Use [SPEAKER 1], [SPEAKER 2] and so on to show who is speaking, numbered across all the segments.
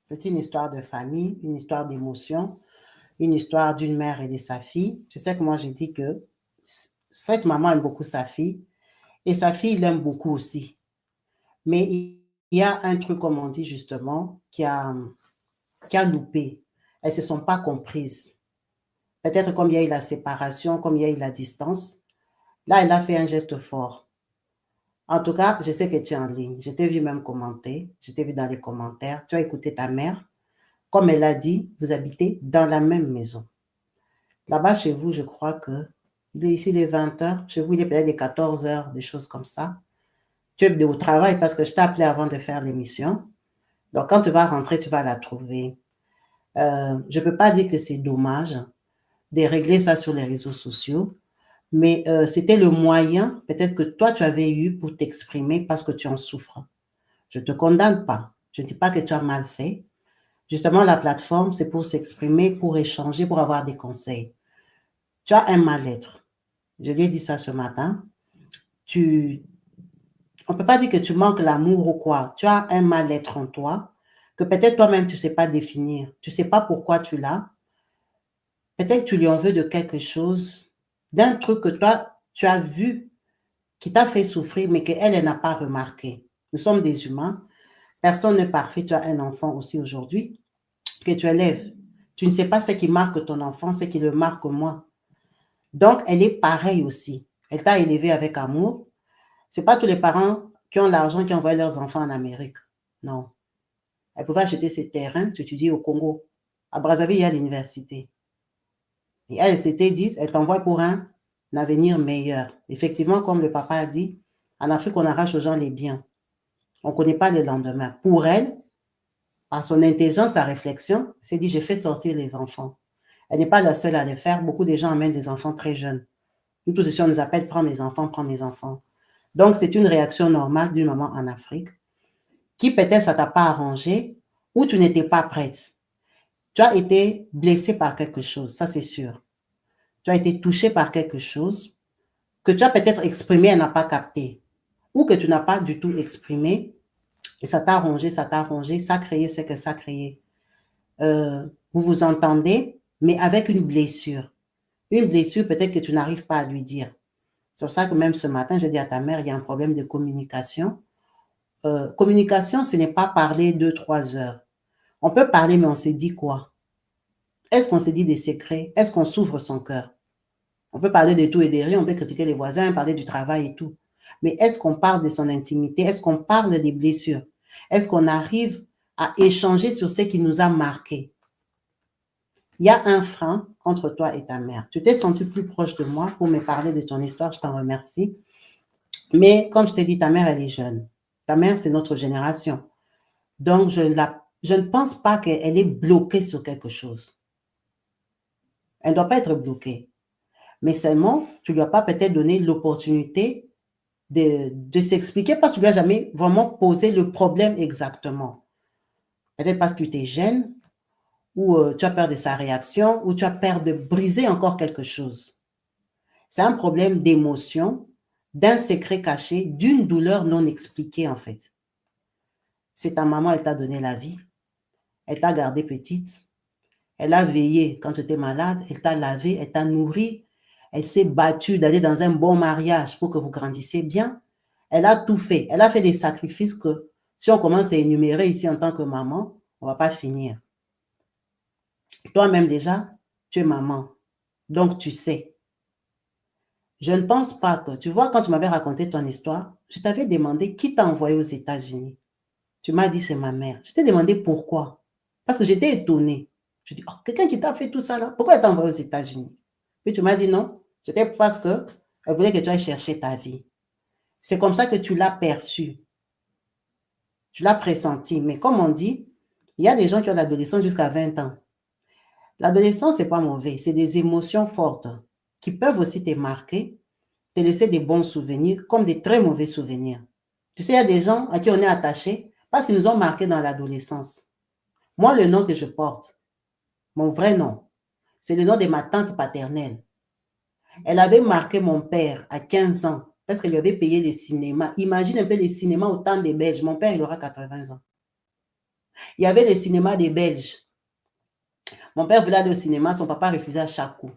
[SPEAKER 1] C'est une histoire de famille, une histoire d'émotion, une histoire d'une mère et de sa fille. Je sais que moi, j'ai dit que cette maman aime beaucoup sa fille et sa fille l'aime beaucoup aussi. Mais il y a un truc, comme on dit justement, qui a loupé. Elles ne se sont pas comprises. Peut-être comme il y a eu la séparation, comme il y a eu la distance. Là, elle a fait un geste fort. En tout cas, je sais que tu es en ligne. Je t'ai vu même commenter. Je t'ai vu dans les commentaires. Tu as écouté ta mère. Comme elle a dit, vous habitez dans la même maison. Là-bas, chez vous, je crois que il est ici les 20 heures. Chez vous, il est peut-être les 14 heures, des choses comme ça. Tu es au travail parce que je t'ai appelé avant de faire l'émission. Donc, quand tu vas rentrer, tu vas la trouver. Je ne peux pas dire que c'est dommage de régler ça sur les réseaux sociaux, mais c'était le moyen peut-être que toi, tu avais eu pour t'exprimer parce que tu en souffres. Je ne te condamne pas. Je ne dis pas que tu as mal fait. Justement, la plateforme, c'est pour s'exprimer, pour échanger, pour avoir des conseils. Tu as un mal-être. Je lui ai dit ça ce matin. On ne peut pas dire que tu manques l'amour ou quoi. Tu as un mal-être en toi que peut-être toi-même, tu ne sais pas définir. Tu ne sais pas pourquoi tu l'as. Peut-être que tu lui en veux de quelque chose, d'un truc que toi, tu as vu qui t'a fait souffrir, mais qu'elle, elle n'a pas remarqué. Nous sommes des humains. Personne n'est parfait. Tu as un enfant aussi aujourd'hui que tu élèves. Tu ne sais pas ce qui marque ton enfant, ce qui le marque moi. Donc, elle est pareille aussi. Elle t'a élevé avec amour. Ce n'est pas tous les parents qui ont l'argent qui envoient leurs enfants en Amérique. Non. Elle pouvait acheter ses terrains, tu étudies au Congo. À Brazzaville, il y a l'université. Et elle s'était dit, elle t'envoie pour un avenir meilleur. Effectivement, comme le papa a dit, en Afrique, on arrache aux gens les biens. On ne connaît pas le lendemain. Pour elle, par son intelligence, sa réflexion, elle s'est dit, je fais sortir les enfants. Elle n'est pas la seule à le faire. Beaucoup de gens amènent des enfants très jeunes. Nous tous ici, on nous appelle, prends mes enfants, prends mes enfants. Donc, c'est une réaction normale d'une maman en Afrique qui peut-être ça t'a pas arrangé ou tu n'étais pas prête. Tu as été blessé par quelque chose, ça c'est sûr. Tu as été touché par quelque chose que tu as peut-être exprimé et n'a pas capté ou que tu n'as pas du tout exprimé et ça t'a arrangé, ça a créé ce que ça a créé. Vous vous entendez, mais avec une blessure. Une blessure peut-être que tu n'arrives pas à lui dire. C'est pour ça que même ce matin, j'ai dit à ta mère, il y a un problème de communication. Communication, ce n'est pas parler 2-3 heures. On peut parler, mais on s'est dit quoi? Est-ce qu'on s'est dit des secrets? Est-ce qu'on s'ouvre son cœur? On peut parler de tout et de rien, on peut critiquer les voisins, parler du travail et tout. Mais est-ce qu'on parle de son intimité? Est-ce qu'on parle des blessures? Est-ce qu'on arrive à échanger sur ce qui nous a marqués? Il y a un frein entre toi et ta mère. Tu t'es senti plus proche de moi pour me parler de ton histoire, je t'en remercie. Mais comme je t'ai dit, ta mère, elle est jeune. Ta mère, c'est notre génération. Donc, je ne pense pas qu'elle est bloquée sur quelque chose. Elle ne doit pas être bloquée. Mais seulement, tu ne lui as pas peut-être donné l'opportunité de s'expliquer parce que tu ne lui as jamais vraiment posé le problème exactement. Peut-être parce que tu t'es gêne ou tu as peur de sa réaction ou tu as peur de briser encore quelque chose. C'est un problème d'émotion, d'un secret caché, d'une douleur non expliquée en fait. C'est ta maman, elle t'a donné la vie, elle t'a gardée petite, elle a veillé quand tu étais malade, elle t'a lavé, elle t'a nourri, elle s'est battue d'aller dans un bon mariage pour que vous grandissiez bien. Elle a tout fait. Elle a fait des sacrifices que si on commence à énumérer ici en tant que maman, on ne va pas finir. Toi-même déjà, tu es maman. Donc tu sais. Je ne pense pas que, tu vois, quand tu m'avais raconté ton histoire, je t'avais demandé qui t'a envoyé aux États-Unis. Tu m'as dit c'est ma mère. Je t'ai demandé pourquoi. Parce que j'étais étonnée. Je dis, oh, quelqu'un qui t'a fait tout ça là, pourquoi elle t'a envoyé aux États-Unis? Puis tu m'as dit non, c'était parce qu'elle voulait que tu ailles chercher ta vie. C'est comme ça que tu l'as perçu. Tu l'as pressenti. Mais comme on dit, il y a des gens qui ont l'adolescence jusqu'à 20 ans. L'adolescence, ce n'est pas mauvais. C'est des émotions fortes qui peuvent aussi te marquer, te laisser des bons souvenirs comme des très mauvais souvenirs. Tu sais, il y a des gens à qui on est attaché parce qu'ils nous ont marqués dans l'adolescence. Moi, le nom que je porte, mon vrai nom, c'est le nom de ma tante paternelle. Elle avait marqué mon père à 15 ans parce qu'elle lui avait payé les cinémas. Imagine un peu les cinémas au temps des Belges. Mon père, il aura 80 ans. Il y avait les cinémas des Belges. Mon père voulait aller au cinéma, son papa refusait à chaque coup.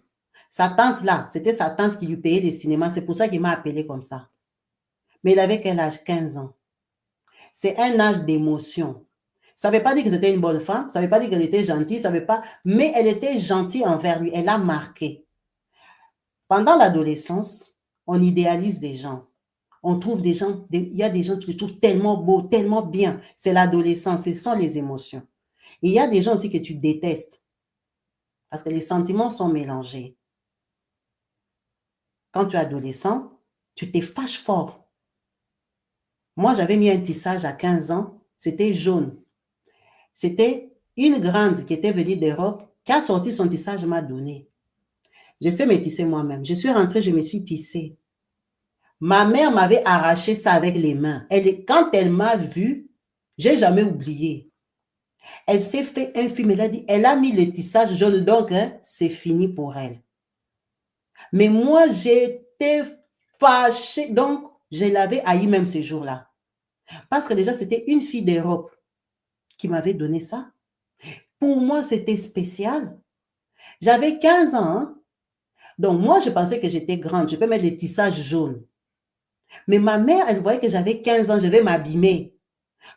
[SPEAKER 1] Sa tante là, c'était sa tante qui lui payait les cinémas. C'est pour ça qu'il m'a appelé comme ça. Mais il avait quel âge? 15 ans. C'est un âge d'émotion. Ça ne veut pas dire que c'était une bonne femme, ça ne veut pas dire qu'elle était gentille, ça veut pas, mais elle était gentille envers lui, elle a marqué. Pendant l'adolescence, on idéalise des gens. On trouve des gens, il y a des gens que tu trouves tellement beaux, tellement bien. C'est l'adolescence, ce sont les émotions. Et il y a des gens aussi que tu détestes parce que les sentiments sont mélangés. Quand tu es adolescent, tu te fâches fort. Moi, j'avais mis un tissage à 15 ans, c'était jaune. C'était une grande qui était venue d'Europe, qui a sorti son tissage, m'a donné. Je sais me tisser moi-même. Je suis rentrée, je me suis tissée. Ma mère m'avait arraché ça avec les mains. Quand elle m'a vue, j'ai jamais oublié. Elle s'est fait un film, elle a dit, elle a mis le tissage jaune, donc hein, c'est fini pour elle. Mais moi, j'étais fâchée, donc je l'avais haï même ce jour-là. Parce que déjà, c'était une fille d'Europe qui m'avait donné ça. Pour moi, c'était spécial. J'avais 15 ans. Hein? Donc, moi, je pensais que j'étais grande. Je peux mettre le tissage jaune. Mais ma mère, elle voyait que j'avais 15 ans. Je vais m'abîmer.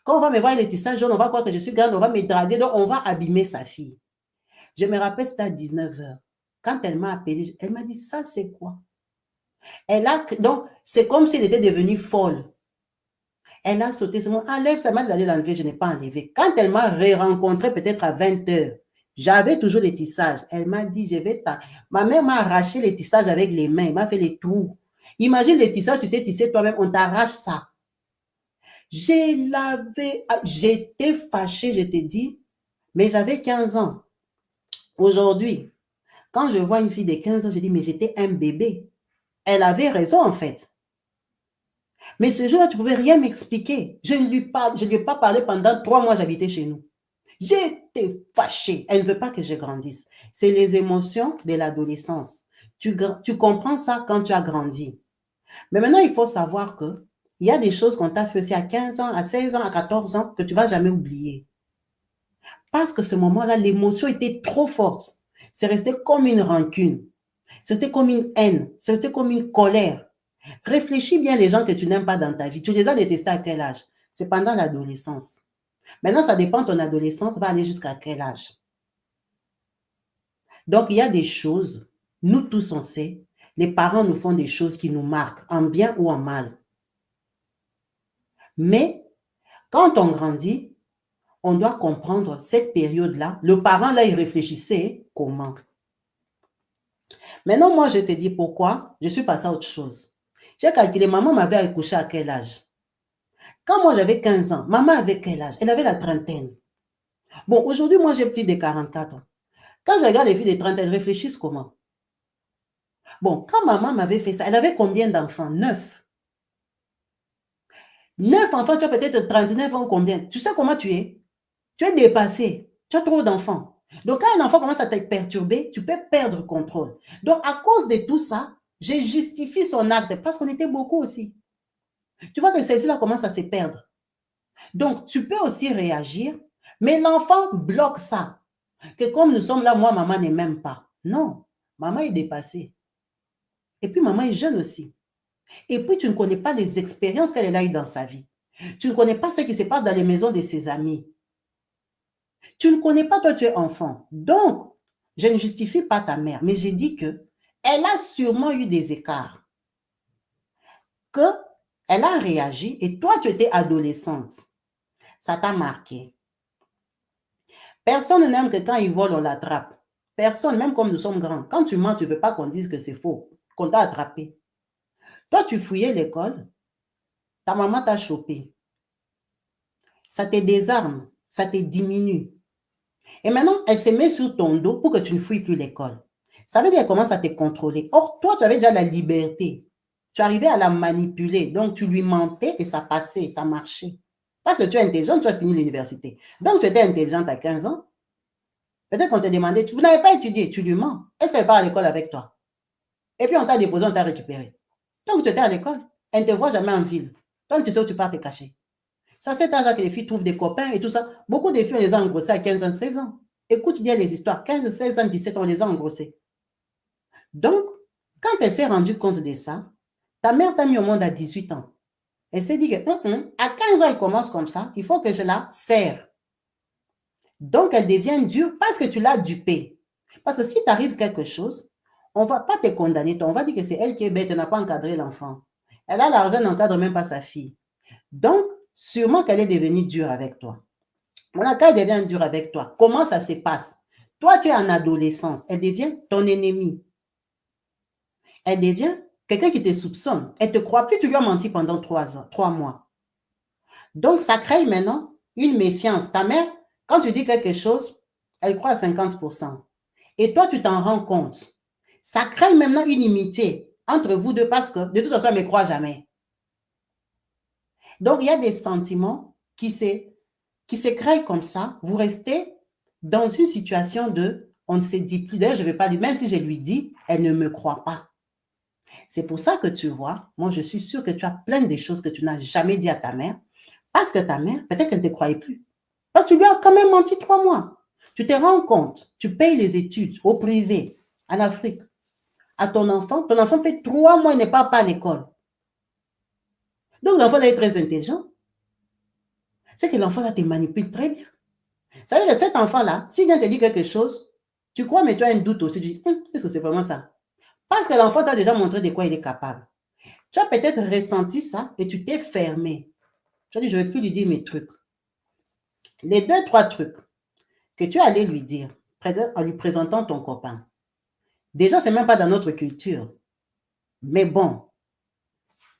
[SPEAKER 1] Quand on va me voir le tissage jaune, on va croire que je suis grande. On va me draguer. Donc, on va abîmer sa fille. Je me rappelle, c'était à 19 h. Quand elle m'a appelé, elle m'a dit, ça, c'est quoi? Donc, c'est comme si elle était devenue folle. Elle a sauté sur moi. Enlève, ça m'a dit d'aller l'enlever. Je n'ai pas enlevé. Quand elle m'a rencontré peut-être à 20 h, j'avais toujours les tissages. Elle m'a dit, je vais pas. Ma mère m'a arraché les tissages avec les mains. Elle m'a fait les trous. Imagine les tissages, tu t'es tissé toi-même, on t'arrache ça. J'étais fâchée, je te dis, mais j'avais 15 ans. Aujourd'hui, quand je vois une fille de 15 ans, je dis, mais j'étais un bébé. Elle avait raison, en fait. Mais ce jour-là, tu ne pouvais rien m'expliquer. Je ne lui ai pas parlé pendant 3 mois, j'habitais chez nous. J'étais fâchée. Elle ne veut pas que je grandisse. C'est les émotions de l'adolescence. Tu comprends ça quand tu as grandi. Mais maintenant, il faut savoir qu'il y a des choses qu'on t'a fait aussi à 15 ans, à 16 ans, à 14 ans, que tu ne vas jamais oublier. Parce que ce moment-là, l'émotion était trop forte. C'est resté comme une rancune. C'est resté comme une haine. C'est resté comme une colère. Réfléchis bien les gens que tu n'aimes pas dans ta vie. Tu les as détestés à quel âge? C'est pendant l'adolescence. Maintenant, ça dépend de ton adolescence, va aller jusqu'à quel âge. Donc, il y a des choses, nous tous on sait, les parents nous font des choses qui nous marquent, en bien ou en mal. Mais, quand on grandit, on doit comprendre cette période-là. Le parent, là, il réfléchissait comment. Maintenant, moi, je te dis pourquoi. Je suis passée à autre chose. J'ai calculé, maman m'avait accouché à quel âge? Quand moi, j'avais 15 ans, maman avait quel âge? Elle avait la trentaine. Bon, aujourd'hui, moi, j'ai plus de 44 ans. Quand je regarde les filles de 30 ans, elles réfléchissent comment? Bon, quand maman m'avait fait ça, elle avait combien d'enfants? 9. 9 enfants, tu as peut-être 39 ans ou combien? Tu sais comment tu es? Tu es dépassé. Tu as trop d'enfants. Donc, quand un enfant commence à te perturber, tu peux perdre contrôle. Donc, à cause de tout ça, j'ai justifié son acte parce qu'on était beaucoup aussi. Tu vois que celle-ci-là commence à se perdre. Donc, tu peux aussi réagir, mais l'enfant bloque ça. Que comme nous sommes là, moi, maman ne m'aime pas. Non, maman est dépassée. Et puis, maman est jeune aussi. Et puis, tu ne connais pas les expériences qu'elle a eues dans sa vie. Tu ne connais pas ce qui se passe dans les maisons de ses amis. Tu ne connais pas, toi, tu es enfant. Donc, je ne justifie pas ta mère, mais j'ai dit que elle a sûrement eu des écarts. Elle a réagi et toi, tu étais adolescente. Ça t'a marqué. Personne n'aime que quand il vole, on l'attrape. Personne, même comme nous sommes grands. Quand tu mens, tu ne veux pas qu'on dise que c'est faux, qu'on t'a attrapé. Toi, tu fouillais l'école, ta maman t'a chopé. Ça te désarme, ça te diminue. Et maintenant, elle se met sur ton dos pour que tu ne fouilles plus l'école. Ça veut dire qu'elle commence à te contrôler. Or, toi, tu avais déjà la liberté. Tu arrivais à la manipuler. Donc, tu lui mentais et ça passait, ça marchait. Parce que tu es intelligente, tu as fini l'université. Donc, tu étais intelligente à 15 ans. Peut-être qu'on te demandait, vous n'avez pas étudié, tu lui mens. Est-ce qu'elle part à l'école avec toi? Et puis, on t'a déposé, on t'a récupéré. Donc, tu étais à l'école. Elle ne te voit jamais en ville. Toi, tu sais où tu pars te cacher. C'est à cet âge-là que les filles trouvent des copains et tout ça. Beaucoup de filles, on les a engrossées à 15 ans, 16 ans. Écoute bien les histoires. 15, 16 ans, 17 ans, on les a engrossées. Donc, quand elle s'est rendue compte de ça, ta mère t'a mis au monde à 18 ans. Elle s'est dit que à 15 ans, elle commence comme ça, il faut que je la serre. Donc, elle devient dure parce que tu l'as dupée. Parce que si t'arrive quelque chose, on ne va pas te condamner. On va dire que c'est elle qui est bête, elle n'a pas encadré l'enfant. Elle a l'argent, elle n'encadre même pas sa fille. Donc, sûrement qu'elle est devenue dure avec toi. Voilà, quand elle devient dure avec toi, comment ça se passe? Toi, tu es en adolescence, elle devient ton ennemi. Elle devient quelqu'un qui te soupçonne. Elle ne te croit plus, tu lui as menti pendant 3 mois. Donc, ça crée maintenant une méfiance. Ta mère, quand tu dis quelque chose, elle croit à 50%. Et toi, tu t'en rends compte. Ça crée maintenant une inimitié entre vous deux parce que de toute façon, elle ne me croit jamais. Donc, il y a des sentiments qui se créent comme ça. Vous restez dans une situation de on ne se dit plus. D'ailleurs, je ne vais pas lui, même si je lui dis, elle ne me croit pas. C'est pour ça que tu vois, moi, je suis sûre que tu as plein de choses que tu n'as jamais dit à ta mère parce que ta mère, peut-être qu'elle ne te croyait plus. Parce que tu lui as quand même menti 3 mois. Tu te rends compte, tu payes les études au privé, en Afrique, à ton enfant fait 3 mois, il n'est pas à l'école. Donc, l'enfant est très intelligent. C'est que l'enfant là te manipule très bien. Ça veut dire que cet enfant-là, s'il vient te dire quelque chose, tu crois, mais tu as un doute aussi. Tu dis, est-ce que c'est vraiment ça? Parce que l'enfant t'a déjà montré de quoi il est capable. Tu as peut-être ressenti ça et tu t'es fermé. Tu as dit, je ne vais plus lui dire mes trucs. Les 2, 3 trucs que tu allais lui dire en lui présentant ton copain. Déjà, ce n'est même pas dans notre culture. Mais bon,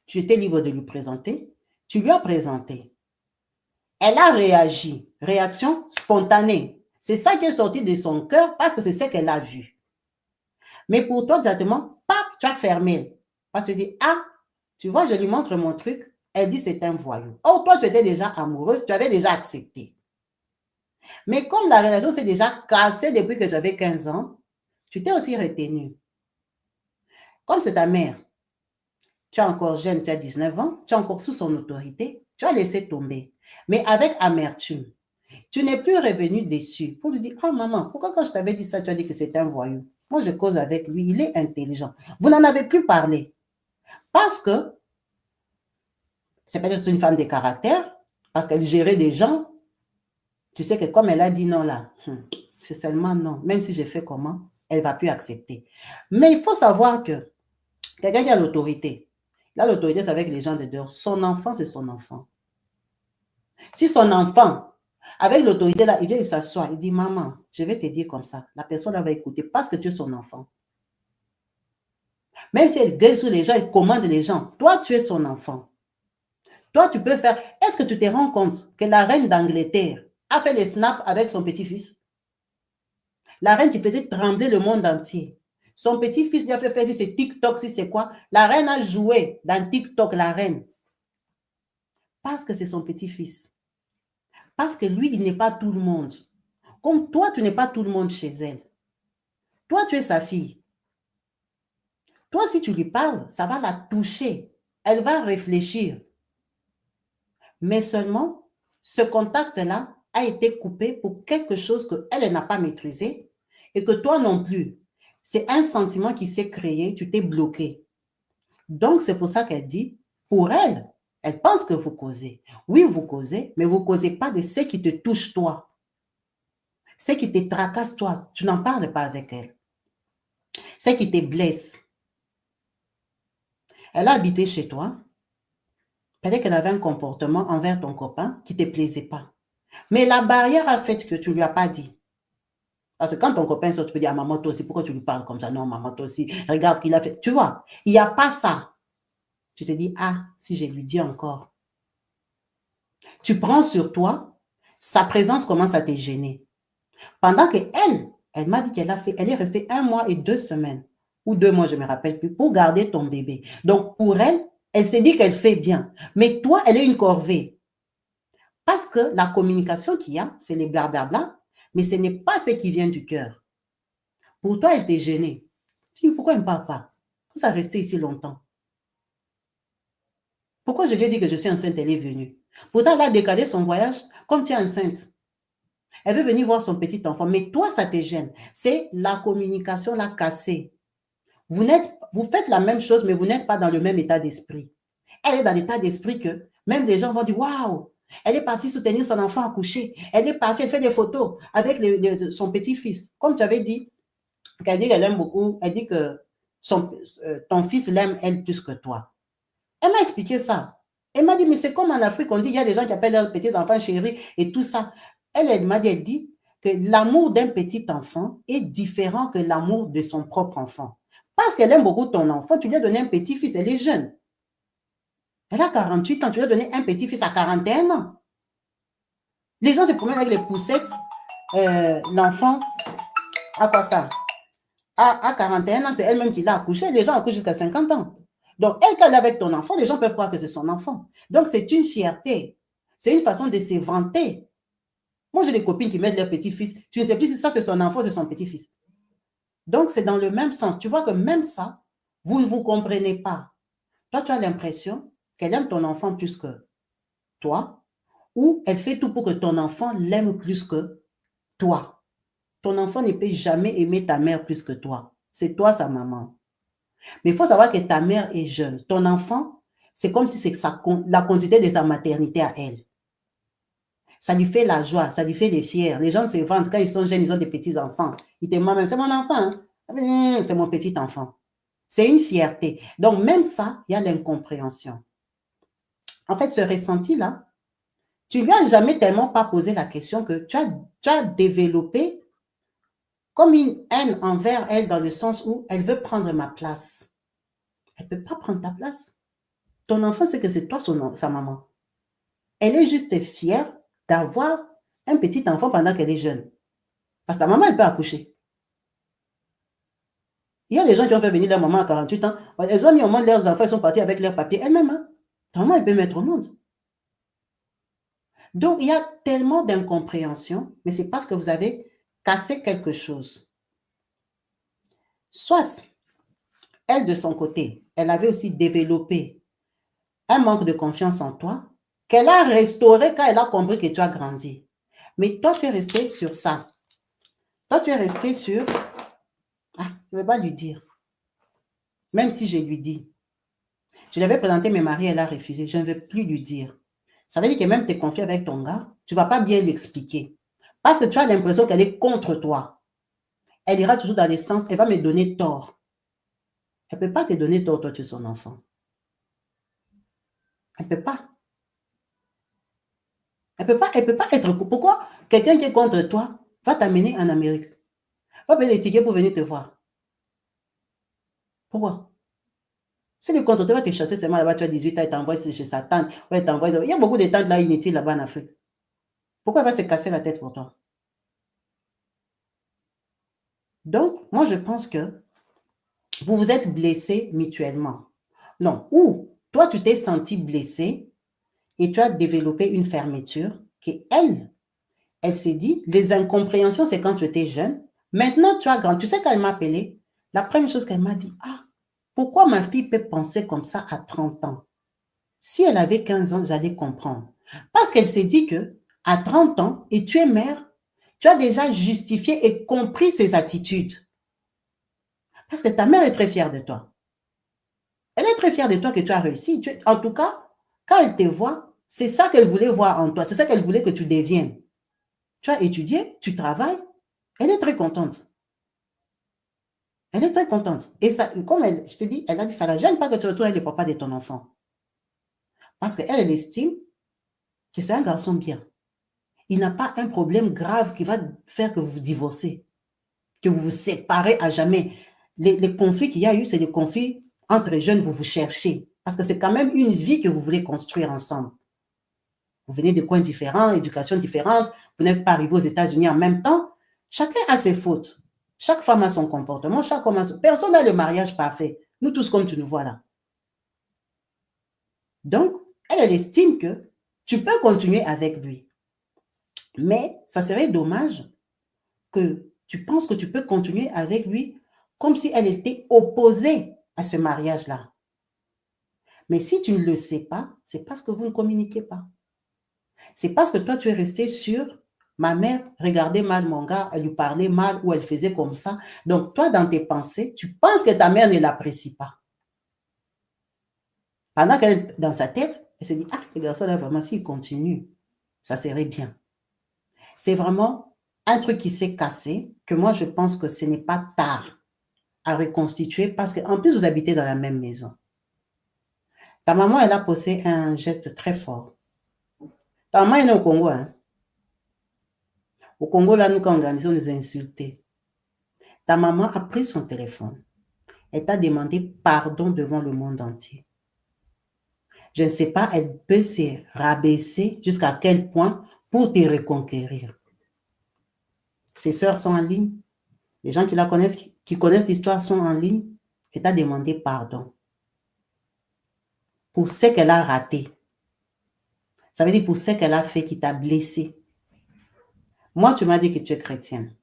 [SPEAKER 1] tu étais libre de lui présenter. Tu lui as présenté. Elle a réagi. Réaction spontanée. C'est ça qui est sorti de son cœur parce que c'est ce qu'elle a vu. Mais pour toi, directement, paf, tu as fermé. Parce que tu dis, ah, tu vois, je lui montre mon truc. Elle dit, c'est un voyou. Oh, toi, tu étais déjà amoureuse, tu avais déjà accepté. Mais comme la relation s'est déjà cassée depuis que j'avais 15 ans, tu t'es aussi retenue. Comme c'est ta mère, tu es encore jeune, tu as 19 ans, tu es encore sous son autorité, tu as laissé tomber. Mais avec amertume, tu n'es plus revenu déçu pour lui dire, oh maman, pourquoi quand je t'avais dit ça, tu as dit que c'était un voyou? Moi, je cause avec lui, il est intelligent. Vous n'en avez plus parlé. Parce que c'est peut-être une femme de caractère, parce qu'elle gérait des gens. Tu sais que comme elle a dit non là, c'est seulement non. Même si j'ai fait comment, elle ne va plus accepter. Mais il faut savoir que quelqu'un qui a l'autorité, là, l'autorité, c'est avec les gens de dehors. Son enfant, c'est son enfant. Si son enfant, avec l'autorité là, il vient, il s'assoit, il dit, maman, je vais te dire comme ça. La personne là va écouter parce que tu es son enfant. Même si elle gueule sur les gens, elle commande les gens, toi, tu es son enfant. Toi, tu peux faire... Est-ce que tu te rends compte que la reine d'Angleterre a fait les snaps avec son petit-fils? La reine qui faisait trembler le monde entier. Son petit-fils lui a fait faire si c'est TikTok, si c'est quoi. La reine a joué dans TikTok, la reine. Parce que c'est son petit-fils. Parce que lui, il n'est pas tout le monde. Comme toi, tu n'es pas tout le monde chez elle. Toi, tu es sa fille. Toi, si tu lui parles, ça va la toucher. Elle va réfléchir. Mais seulement, ce contact-là a été coupé pour quelque chose qu'elle n'a pas maîtrisé et que toi non plus. C'est un sentiment qui s'est créé, tu t'es bloqué. Donc, c'est pour ça qu'elle dit, pour elle, elle pense que vous causez. Oui, vous causez, mais vous ne causez pas de ce qui te touche toi. Ce qui te tracasse toi, tu n'en parles pas avec elle. Ce qui te blesse. Elle a habité chez toi. Peut-être qu'elle avait un comportement envers ton copain qui ne te plaisait pas. Mais la barrière a fait que tu ne lui as pas dit. Parce que quand ton copain sort, tu peux dire, ah, maman, toi aussi, pourquoi tu lui parles comme ça? Non, maman, toi aussi, regarde qu'il a fait. Tu vois, il n'y a pas ça. Tu te dis, ah, si je lui dis encore. Tu prends sur toi, sa présence commence à te gêner. Pendant que elle m'a dit elle est restée 1 mois et 2 semaines, ou 2 mois, je ne me rappelle plus, pour garder ton bébé. Donc, pour elle, elle s'est dit qu'elle fait bien. Mais toi, elle est une corvée. Parce que la communication qu'il y a, c'est les blablabla, mais ce n'est pas ce qui vient du cœur. Pour toi, elle t'est gênée. Tu dis, pourquoi elle ne parle pas? Pourquoi ça resté ici longtemps? Pourquoi je lui ai dit que je suis enceinte, elle est venue? Pourtant, elle a décalé son voyage comme tu es enceinte. Elle veut venir voir son petit enfant, mais toi, ça te gêne. C'est la communication, la cassée. Vous faites la même chose, mais vous n'êtes pas dans le même état d'esprit. Elle est dans l'état d'esprit que même les gens vont dire, waouh, elle est partie soutenir son enfant accouché. Elle est partie, elle fait des photos avec son petit-fils. Comme tu avais dit, qu'elle dit qu'elle aime beaucoup, elle dit que ton fils l'aime, elle, plus que toi. Elle m'a expliqué ça. Elle m'a dit, mais c'est comme en Afrique, on dit, il y a des gens qui appellent leurs petits-enfants chéris et tout ça. Elle m'a dit, elle dit que l'amour d'un petit enfant est différent que l'amour de son propre enfant. Parce qu'elle aime beaucoup ton enfant, tu lui as donné un petit-fils, elle est jeune. Elle a 48 ans, tu lui as donné un petit-fils à 41 ans. Les gens se promènent avec les poussettes. L'enfant, à quoi ça? À 41 ans, c'est elle-même qui l'a accouché. Les gens accouchent jusqu'à 50 ans. Donc, elle, quand elle est avec ton enfant, les gens peuvent croire que c'est son enfant. Donc, c'est une fierté. C'est une façon de se vanter. Moi, j'ai des copines qui mettent leur petit-fils. Tu ne sais plus si ça, c'est son enfant ou c'est son petit-fils. Donc, c'est dans le même sens. Tu vois que même ça, vous ne vous comprenez pas. Toi, tu as l'impression qu'elle aime ton enfant plus que toi, ou elle fait tout pour que ton enfant l'aime plus que toi. Ton enfant ne peut jamais aimer ta mère plus que toi. C'est toi sa maman. Mais il faut savoir que ta mère est jeune. Ton enfant, c'est comme si c'est la continuité de sa maternité à elle. Ça lui fait la joie, ça lui fait des fiers. Les gens se vantent quand ils sont jeunes, ils ont des petits-enfants. Ils te disent même, c'est mon enfant. Hein? C'est mon petit enfant. C'est une fierté. Donc, même ça, il y a l'incompréhension. En fait, ce ressenti-là, tu lui as jamais tellement pas posé la question que tu as développé comme une haine envers elle dans le sens où elle veut prendre ma place. Elle ne peut pas prendre ta place. Ton enfant, c'est que c'est toi sa maman. Elle est juste fière d'avoir un petit enfant pendant qu'elle est jeune. Parce que ta maman, elle peut accoucher. Il y a des gens qui ont fait venir leur maman à 48 ans. Elles ont mis au monde leurs enfants, ils sont partis avec leurs papiers elles-mêmes. Hein. Ta maman, elle peut mettre au monde. Donc, il y a tellement d'incompréhension, mais c'est parce que vous avez cassé quelque chose. Soit, elle, de son côté, elle avait aussi développé un manque de confiance en toi, qu'elle a restauré quand elle a compris que tu as grandi. Mais toi, tu es resté sur ça. Toi, tu es resté sur... Ah, je ne vais pas lui dire. Même si je lui dis. Je l'avais présenté mes maris, elle a refusé. Je ne vais plus lui dire. Ça veut dire que même tu es confié avec ton gars, tu ne vas pas bien lui expliquer. Parce que tu as l'impression qu'elle est contre toi. Elle ira toujours dans les sens, elle va me donner tort. Elle ne peut pas te donner tort, toi, tu es son enfant. Elle ne peut pas. Elle ne peut pas être... Pourquoi quelqu'un qui est contre toi va t'amener en Amérique? Va payer les tickets pour venir te voir. Pourquoi? Si le contre toi va te chasser seulement là-bas, tu as 18 ans, il t'envoie chez sa tante. Ouais, il y a beaucoup de tantes là inutiles là-bas en Afrique. Pourquoi elle va se casser la tête pour toi? Donc, moi, je pense que vous vous êtes blessés mutuellement. Non, ou toi, tu t'es senti blessé et tu as développé une fermeture elle s'est dit, les incompréhensions, c'est quand tu étais jeune. Maintenant, tu as grand. Tu sais, quand elle m'a appelé, la première chose qu'elle m'a dit, ah, pourquoi ma fille peut penser comme ça à 30 ans? Si elle avait 15 ans, j'allais comprendre. Parce qu'elle s'est dit que à 30 ans, et tu es mère, tu as déjà justifié et compris ses attitudes. Parce que ta mère est très fière de toi. Elle est très fière de toi que tu as réussi. En tout cas, quand elle te voit, c'est ça qu'elle voulait voir en toi. C'est ça qu'elle voulait que tu deviennes. Tu as étudié, tu travailles. Elle est très contente. Elle est très contente. Et ça, comme je te dis, elle a dit, ça ne la gêne pas que tu retournes avec le papa de ton enfant. Parce qu'elle, elle estime que c'est un garçon bien. Il n'a pas un problème grave qui va faire que vous vous divorcez, que vous vous séparez à jamais. Les conflits qu'il y a eu, c'est des conflits entre jeunes, vous vous cherchez. Parce que c'est quand même une vie que vous voulez construire ensemble. Vous venez de coins différents, éducation différente, vous n'êtes pas arrivé aux États-Unis en même temps. Chacun a ses fautes. Chaque femme a son comportement, chaque homme a son... Personne n'a le mariage parfait. Nous tous comme tu nous vois là. Donc, elle estime que tu peux continuer avec lui. Mais ça serait dommage que tu penses que tu peux continuer avec lui comme si elle était opposée à ce mariage-là. Mais si tu ne le sais pas, c'est parce que vous ne communiquez pas. C'est parce que toi, tu es resté sur ma mère regardait mal mon gars, elle lui parlait mal ou elle faisait comme ça. Donc, toi, dans tes pensées, tu penses que ta mère ne l'apprécie pas. Pendant qu'elle, dans sa tête, elle se dit, ah, le garçon là, vraiment, s'il continue, ça serait bien. C'est vraiment un truc qui s'est cassé, que moi, je pense que ce n'est pas tard à reconstituer parce qu'en plus, vous habitez dans la même maison. Ta maman, elle a posé un geste très fort. Ta maman, elle est au Congo. Hein. Au Congo, là, nous, quand on organisait, on nous a insultés. Ta maman a pris son téléphone. Elle t'a demandé pardon devant le monde entier. Je ne sais pas, elle peut se rabaisser jusqu'à quel point pour te reconquérir. Ses sœurs sont en ligne. Les gens qui la connaissent, qui connaissent l'histoire sont en ligne. Elle t'a demandé pardon pour ce qu'elle a raté. Ça veut dire pour ce qu'elle a fait qui t'a blessé. Moi, tu m'as dit que tu es chrétienne.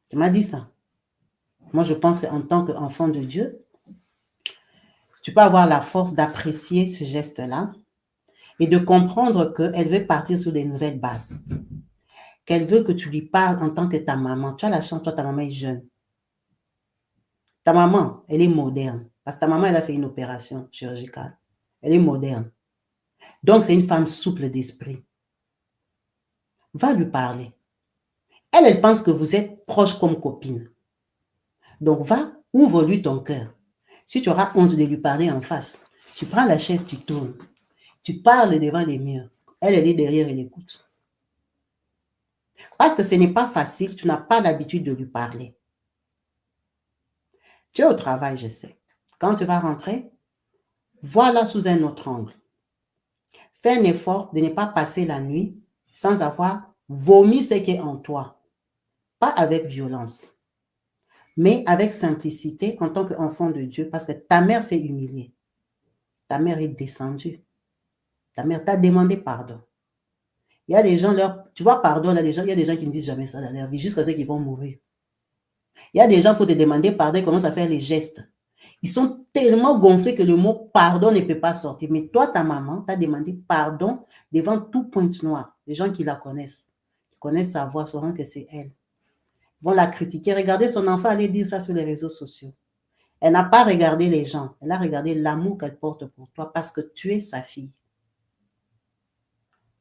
[SPEAKER 1] Tu m'as dit ça. Moi, je pense qu'en tant qu'enfant de Dieu, tu peux avoir la force d'apprécier ce geste-là et de comprendre qu'elle veut partir sur des nouvelles bases. Qu'elle veut que tu lui parles en tant que ta maman. Tu as la chance, toi, ta maman est jeune. Ta maman, elle est moderne. Parce que ta maman, elle a fait une opération chirurgicale. Elle est moderne. Donc, c'est une femme souple d'esprit. Va lui parler. Elle pense que vous êtes proches comme copine. Donc, va, ouvre-lui ton cœur. Si tu auras honte de lui parler en face, tu prends la chaise, tu tournes. Tu parles devant les murs. Elle est derrière, elle écoute. Parce que ce n'est pas facile, tu n'as pas l'habitude de lui parler. Tu es au travail, je sais. Quand tu vas rentrer, voilà sous un autre angle. Fais un effort de ne pas passer la nuit sans avoir vomi ce qui est en toi. Pas avec violence, mais avec simplicité en tant qu'enfant de Dieu, parce que ta mère s'est humiliée. Ta mère est descendue. Ta mère t'a demandé pardon. Il y a des gens, tu vois, pardon, là, il y a des gens qui ne disent jamais ça dans leur vie, jusqu'à ce qu'ils vont mourir. Il y a des gens, pour te demander pardon, ils commencent à faire les gestes. Ils sont tellement gonflés que le mot pardon ne peut pas sortir. Mais toi, ta maman, t'a demandé pardon devant tout Pointe-Noire. Les gens qui la connaissent, qui connaissent sa voix, sauront que c'est elle. Ils vont la critiquer. Regardez son enfant aller dire ça sur les réseaux sociaux. Elle n'a pas regardé les gens. Elle a regardé l'amour qu'elle porte pour toi parce que tu es sa fille.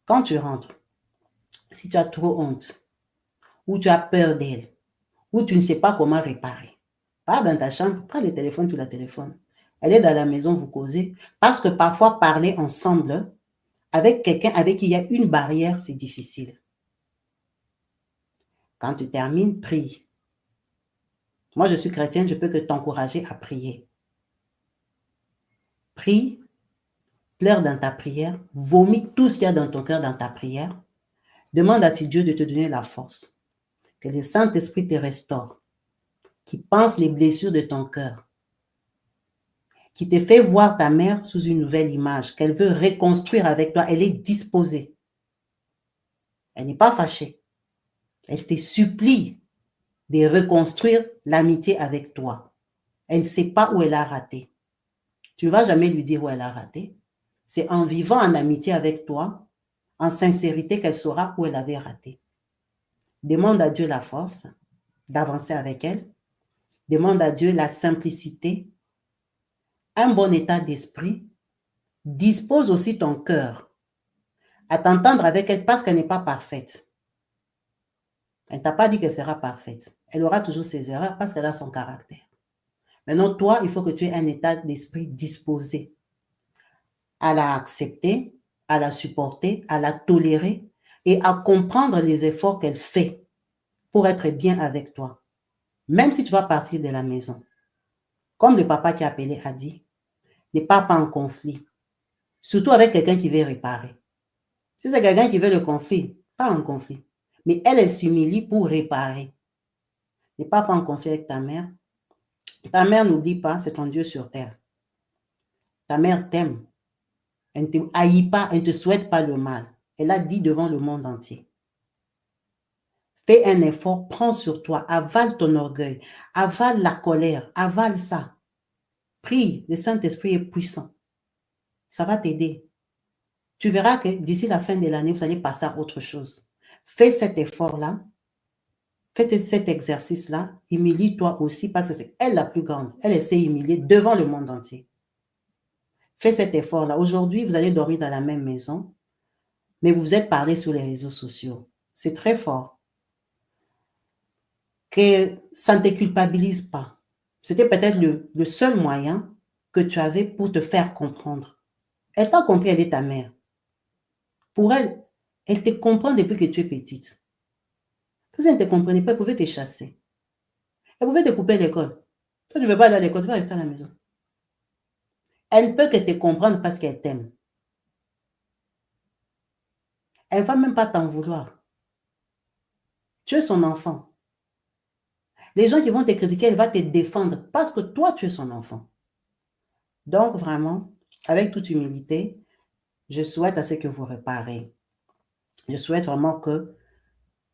[SPEAKER 1] Quand tu rentres, si tu as trop honte, ou tu as peur d'elle, ou tu ne sais pas comment réparer, pars dans ta chambre, prends le téléphone, tu la téléphones. Elle est dans la maison, vous causez. Parce que parfois, parler ensemble avec quelqu'un avec qui il y a une barrière, c'est difficile. Quand tu termines, prie. Moi, je suis chrétienne, je peux que t'encourager à prier. Prie, pleure dans ta prière, vomis tout ce qu'il y a dans ton cœur dans ta prière. Demande à Dieu de te donner la force. Que le Saint-Esprit te restaure. Qui pense les blessures de ton cœur. Qui te fait voir ta mère sous une nouvelle image, qu'elle veut reconstruire avec toi. Elle est disposée. Elle n'est pas fâchée. Elle te supplie de reconstruire l'amitié avec toi. Elle ne sait pas où elle a raté. Tu ne vas jamais lui dire où elle a raté. C'est en vivant en amitié avec toi, en sincérité, qu'elle saura où elle avait raté. Demande à Dieu la force d'avancer avec elle. Demande à Dieu la simplicité, un bon état d'esprit. Dispose aussi ton cœur à t'entendre avec elle parce qu'elle n'est pas parfaite. Elle ne t'a pas dit qu'elle sera parfaite. Elle aura toujours ses erreurs parce qu'elle a son caractère. Maintenant, toi, il faut que tu aies un état d'esprit disposé à la accepter, à la supporter, à la tolérer et à comprendre les efforts qu'elle fait pour être bien avec toi. Même si tu vas partir de la maison. Comme le papa qui a appelé a dit, ne pars pas en conflit. Surtout avec quelqu'un qui veut réparer. Si c'est quelqu'un qui veut le conflit, pas en conflit. Mais elle s'humilie pour réparer. Ne pars pas en conflit avec ta mère. Ta mère, n'oublie pas, c'est ton Dieu sur terre. Ta mère t'aime. Elle ne te haït pas, elle ne te souhaite pas le mal. Elle a dit devant le monde entier. Fais un effort, prends sur toi, avale ton orgueil, avale la colère, avale ça. Prie, le Saint-Esprit est puissant. Ça va t'aider. Tu verras que d'ici la fin de l'année, vous allez passer à autre chose. Fais cet effort-là. Fais cet exercice-là. Humilie-toi aussi parce que c'est elle la plus grande. Elle s'est humiliée devant le monde entier. Fais cet effort-là. Aujourd'hui, vous allez dormir dans la même maison, mais vous vous êtes parlé sur les réseaux sociaux. C'est très fort. Que ça ne te culpabilise pas. C'était peut-être le seul moyen que tu avais pour te faire comprendre. Elle t'a compris, elle est ta mère. Pour elle, elle te comprend depuis que tu es petite. Si elle ne te comprenait pas, elle pouvait te chasser. Elle pouvait te couper l'école. Toi, tu ne veux pas aller à l'école, tu vas rester à la maison. Elle ne peut que te comprendre parce qu'elle t'aime. Elle ne va même pas t'en vouloir. Tu es son enfant. Les gens qui vont te critiquer, elle va te défendre parce que toi, tu es son enfant. Donc, vraiment, avec toute humilité, je souhaite à ce que vous réparez. Je souhaite vraiment que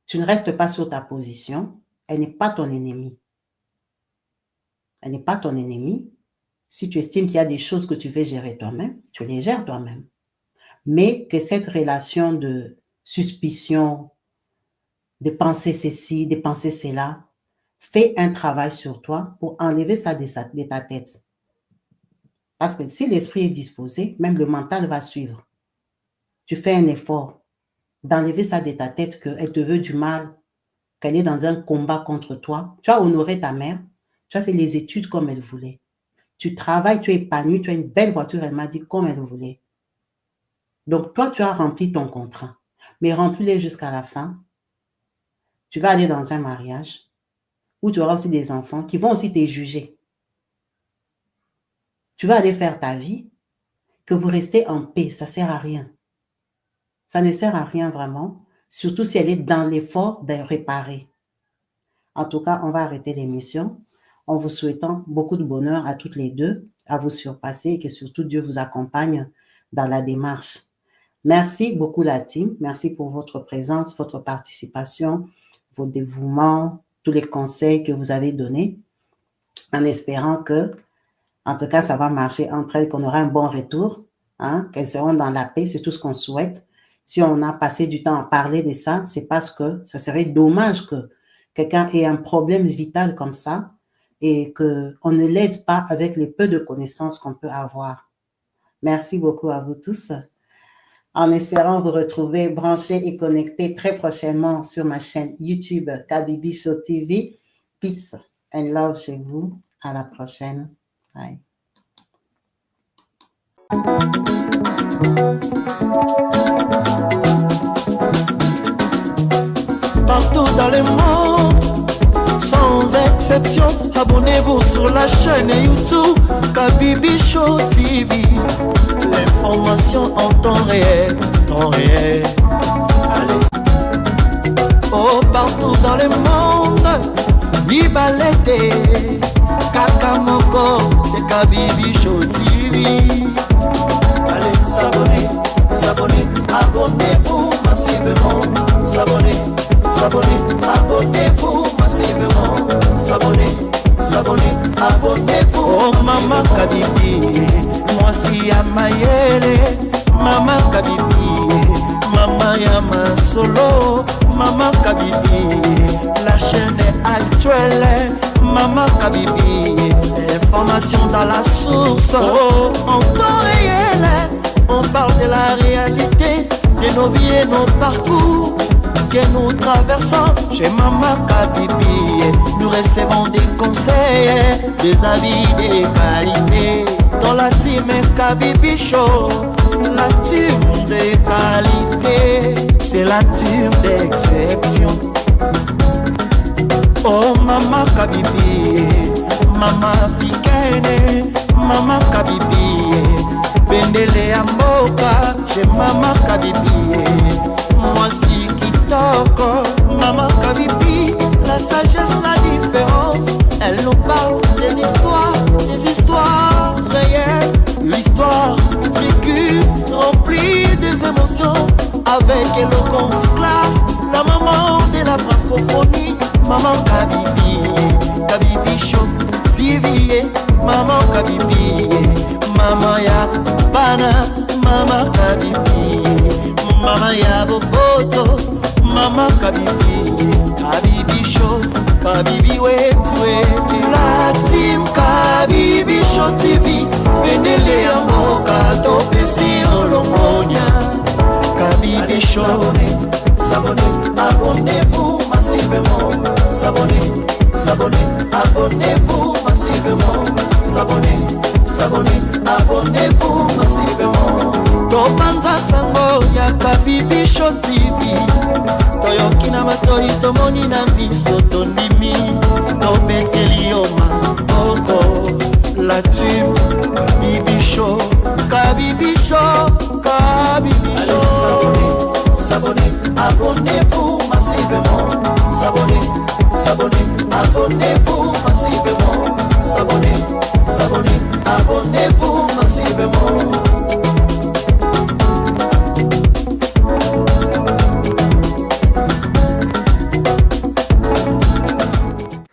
[SPEAKER 1] tu ne restes pas sur ta position. Elle n'est pas ton ennemi. Elle n'est pas ton ennemi. Si tu estimes qu'il y a des choses que tu veux gérer toi-même, tu les gères toi-même. Mais que cette relation de suspicion, de penser ceci, de penser cela, fais un travail sur toi pour enlever ça de ta tête. Parce que si l'esprit est disposé, même le mental va suivre. Tu fais un effort d'enlever ça de ta tête, qu'elle te veut du mal, qu'elle est dans un combat contre toi. Tu as honoré ta mère, tu as fait les études comme elle voulait. Tu travailles, tu es épanoui, tu as une belle voiture, elle m'a dit comme elle voulait. Donc, toi, tu as rempli ton contrat, mais remplis-le jusqu'à la fin. Tu vas aller dans un mariage où tu auras aussi des enfants qui vont aussi te juger. Tu vas aller faire ta vie, que vous restez en paix, ça ne sert à rien. Ça ne sert à rien vraiment, surtout si elle est dans l'effort de réparer. En tout cas, on va arrêter l'émission en vous souhaitant beaucoup de bonheur à toutes les deux, à vous surpasser et que surtout Dieu vous accompagne dans la démarche. Merci beaucoup la team, merci pour votre présence, votre participation, vos dévouements, tous les conseils que vous avez donnés, en espérant que, en tout cas, ça va marcher entre elles, qu'on aura un bon retour, hein, qu'elles seront dans la paix, c'est tout ce qu'on souhaite. Si on a passé du temps à parler de ça, c'est parce que ça serait dommage que quelqu'un ait un problème vital comme ça et qu'on ne l'aide pas avec les peu de connaissances qu'on peut avoir. Merci beaucoup à vous tous. En espérant vous retrouver branchés et connectés très prochainement sur ma chaîne YouTube Kabibi Show TV. Peace and love chez vous. À la prochaine. Bye.
[SPEAKER 2] Partout dans le monde, sans exception, abonnez-vous sur la chaîne YouTube Kabibi Show TV. L'information en temps réel, temps réel. Allez. Oh, partout dans le monde, Bibalete, Kakamoko, c'est Kabibi Show TV. Allez, s'abonner, s'abonner, abonnez-vous massivement, s'abonner. S'abonner, abonnez-vous massivement. S'abonner, s'abonner, abonnez-vous. Oh Maman Kabibi, moi si ya mayele. Maman Kabibi, Maman Yama Solo. Maman Kabibi, la chaîne est actuelle. Maman Kabibi, information dans la source. Oh, en temps réel, on parle de la réalité, de nos vies et nos parcours que nous traversons chez Maman Kabibi. Nous recevons des conseils, des avis, des qualités. Dans la team Kabibi Show, la team de qualité, c'est la team d'exception. Oh Maman Kabibi, Maman africaine, Maman Kabibi, Bendele ya mboka chez Maman Kabibi. Moi si Kitoko, Maman Kabibi, la sagesse, la différence. Elle nous parle des histoires réelles. L'histoire vécue, remplie des émotions. Avec éloquence, classe, la maman de la francophonie. Maman Kabibi, Kabibi Show TV. Maman Kabibi, Maman ya Bana, Maman Kabibi. Mama ya boboto, mama kabibi, kabibi show, kabibi wetwe. La team Kabibi Show TV, benele ya mboka topesi olongonya. Kabibi Show, abonnez-vous massivement. Abonnez-vous massivement. Abonnez-vous massivement. Topanza sango ya Kabibi Show TV. Toyoki na matoi tomoni na miso tondimi. Tobeteli yoma oko. La team Kabibi Show. Abonnez-vous massivement. Abonnez-vous.